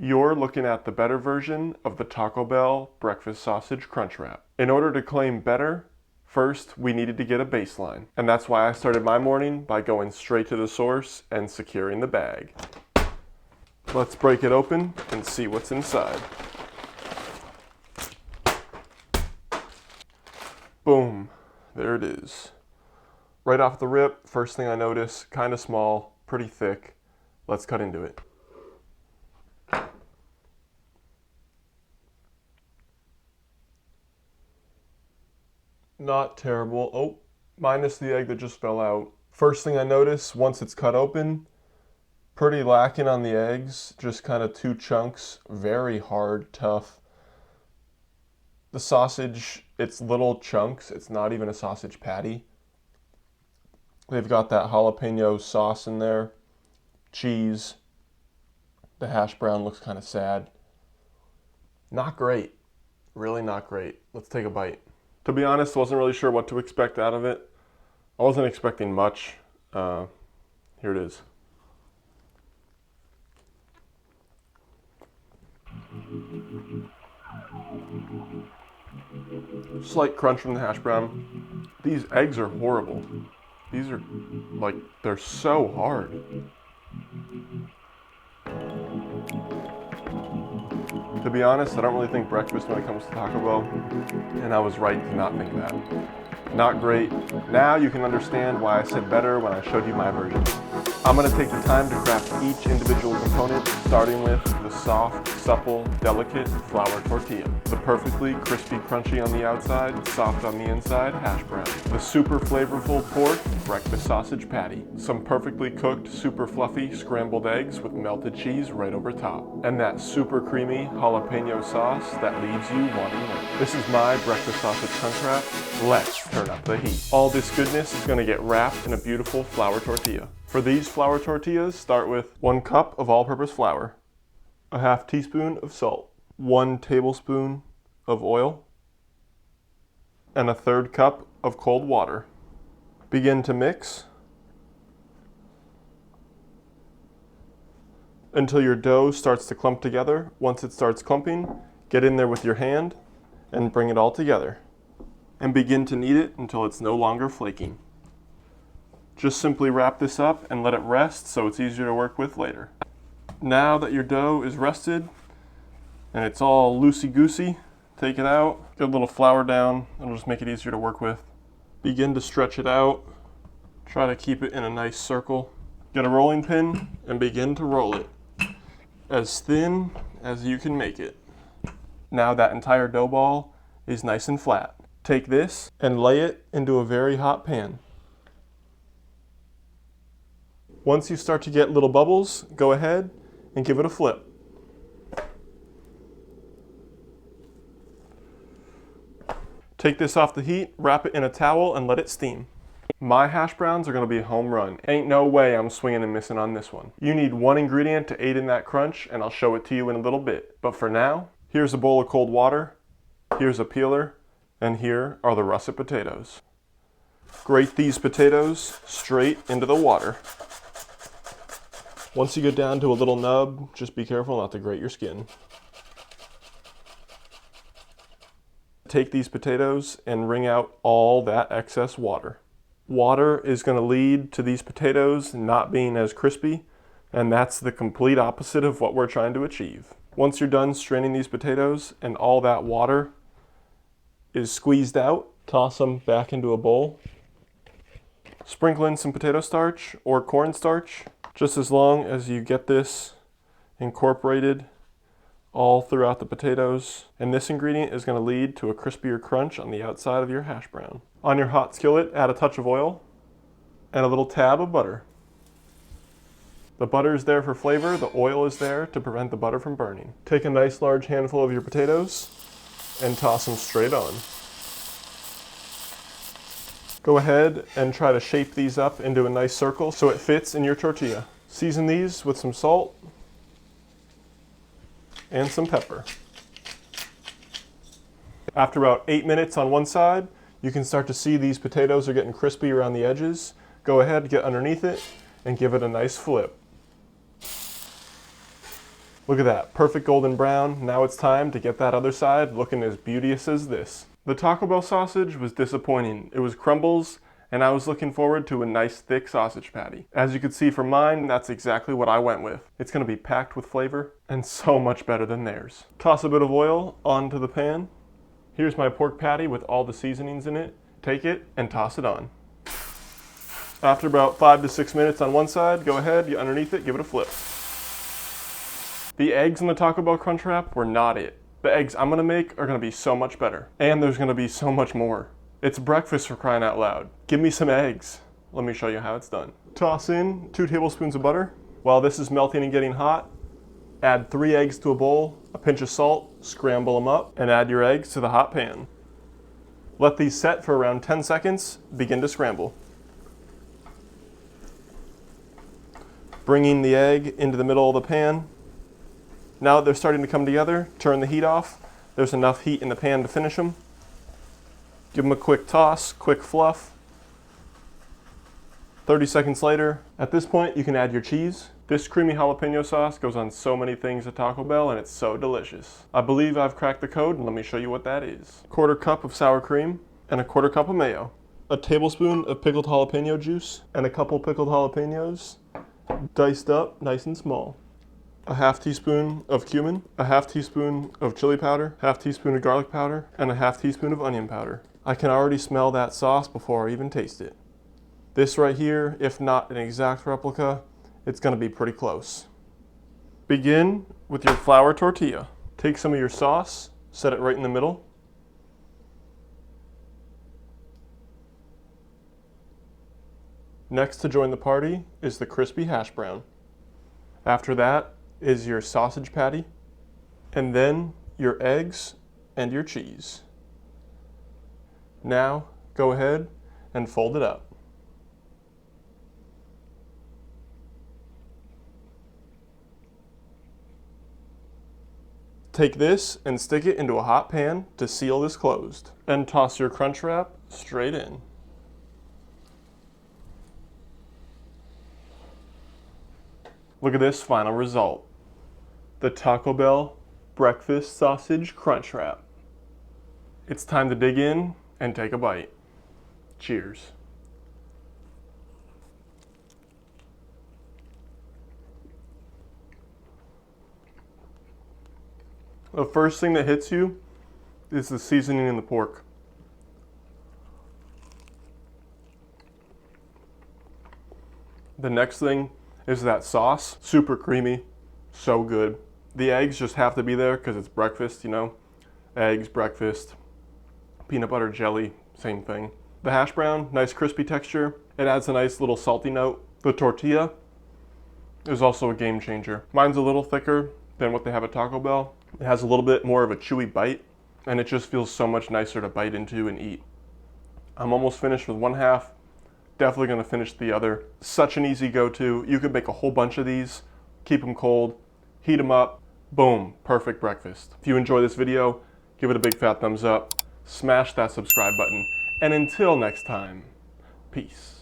You're looking at the better version of the Taco Bell breakfast sausage Crunchwrap. In order to claim better, first we needed to get a baseline. And that's why I started my morning by going straight to the source and securing the bag. Let's break it open and see what's inside. Boom, there it is. Right off the rip, first thing I notice, kind of small, pretty thick. Let's cut into it. Not terrible. Oh, minus the egg that just fell out. First thing I notice, once it's cut open, pretty lacking on the eggs, just kind of two chunks, very hard, tough. The sausage, it's little chunks, it's not even a sausage patty. They've got that jalapeno sauce in there, cheese. The hash brown looks kind of sad. Not great, really not great. Let's take a bite. To be honest, wasn't really sure what to expect out of it. I wasn't expecting much. Here it is. Slight crunch from the hash brown. These eggs are horrible. These are like, they're so hard. To be honest, I don't really think breakfast when it comes to Taco Bell, and I was right to not think that. Not great. Now you can understand why I said better when I showed you my version. I'm going to take the time to craft each individual component, starting with the soft, supple, delicate flour tortilla. The perfectly crispy, crunchy on the outside, soft on the inside hash brown. The super flavorful pork breakfast sausage patty. Some perfectly cooked, super fluffy scrambled eggs with melted cheese right over top. And that super creamy jalapeno sauce that leaves you wanting more. This is my breakfast sausage Crunchwrap. Let's turn up the heat. All this goodness is going to get wrapped in a beautiful flour tortilla. For these flour tortillas, start with 1 cup of all-purpose flour, a half teaspoon of salt, 1 tablespoon of oil, and a 1/3 cup of cold water. Begin to mix until your dough starts to clump together. Once it starts clumping, get in there with your hand and bring it all together. And begin to knead it until it's no longer flaking. Just simply wrap this up and let it rest so it's easier to work with later. Now that your dough is rested and it's all loosey-goosey, take it out, get a little flour down, it'll just make it easier to work with. Begin to stretch it out, try to keep it in a nice circle. Get a rolling pin and begin to roll it as thin as you can make it. Now that entire dough ball is nice and flat. Take this and lay it into a very hot pan. Once you start to get little bubbles, go ahead and give it a flip. Take this off the heat, wrap it in a towel, and let it steam. My hash browns are going to be a home run. Ain't no way I'm swinging and missing on this one. You need one ingredient to aid in that crunch, and I'll show it to you in a little bit. But for now, here's a bowl of cold water, here's a peeler, and here are the russet potatoes. Grate these potatoes straight into the water. Once you get down to a little nub, just be careful not to grate your skin. Take these potatoes and wring out all that excess water. Water is going to lead to these potatoes not being as crispy, and that's the complete opposite of what we're trying to achieve. Once you're done straining these potatoes and all that water is squeezed out, toss them back into a bowl. Sprinkle in some potato starch or cornstarch, just as long as you get this incorporated all throughout the potatoes. And this ingredient is going to lead to a crispier crunch on the outside of your hash brown. On your hot skillet, add a touch of oil and a little tab of butter. The butter is there for flavor, the oil is there to prevent the butter from burning. Take a nice large handful of your potatoes and toss them straight on. Go ahead and try to shape these up into a nice circle so it fits in your tortilla. Season these with some salt and some pepper. After about 8 minutes on one side, you can start to see these potatoes are getting crispy around the edges. Go ahead, get underneath it, and give it a nice flip. Look at that, perfect golden brown. Now it's time to get that other side looking as beauteous as this. The Taco Bell sausage was disappointing. It was crumbles, and I was looking forward to a nice thick sausage patty. As you can see from mine, that's exactly what I went with. It's gonna be packed with flavor and so much better than theirs. Toss a bit of oil onto the pan. Here's my pork patty with all the seasonings in it. Take it and toss it on. After about 5 to 6 minutes on one side, go ahead, get underneath it, give it a flip. The eggs in the Taco Bell Crunchwrap were not it. The eggs I'm gonna make are gonna be so much better. And there's gonna be so much more. It's breakfast, for crying out loud. Give me some eggs. Let me show you how it's done. Toss in 2 tablespoons of butter. While this is melting and getting hot, add 3 eggs to a bowl, a pinch of salt, scramble them up, and add your eggs to the hot pan. Let these set for around 10 seconds, begin to scramble. Bringing the egg into the middle of the pan. Now that they're starting to come together, turn the heat off. There's enough heat in the pan to finish them. Give them a quick toss, quick fluff. 30 seconds later, at this point you can add your cheese. This creamy jalapeno sauce goes on so many things at Taco Bell and it's so delicious. I believe I've cracked the code and let me show you what that is. 1/4 cup of sour cream and 1/4 cup of mayo. A tablespoon of pickled jalapeno juice and a couple pickled jalapenos diced up nice and small. A 1/2 teaspoon of cumin, a 1/2 teaspoon of chili powder, 1/2 teaspoon of garlic powder, and a 1/2 teaspoon of onion powder. I can already smell that sauce before I even taste it. This right here, if not an exact replica, it's gonna be pretty close. Begin with your flour tortilla. Take some of your sauce, set it right in the middle. Next to join the party is the crispy hash brown. After that is your sausage patty, and then your eggs and your cheese. Now go ahead and fold it up. Take this and stick it into a hot pan to seal this closed, and toss your Crunchwrap straight in. Look at this final result. The Taco Bell Breakfast Sausage Crunchwrap. It's time to dig in and take a bite. Cheers. The first thing that hits you is the seasoning in the pork. The next thing is that sauce, super creamy, so good. The eggs just have to be there because it's breakfast, you know? Eggs, breakfast, peanut butter jelly, same thing. The hash brown, nice crispy texture. It adds a nice little salty note. The tortilla is also a game changer. Mine's a little thicker than what they have at Taco Bell. It has a little bit more of a chewy bite, and it just feels so much nicer to bite into and eat. I'm almost finished with 1/2. Definitely gonna finish the other. Such an easy go-to. You could make a whole bunch of these, keep them cold, heat them up, boom, perfect breakfast. If you enjoy this video, give it a big fat thumbs up, smash that subscribe button, and until next time, peace.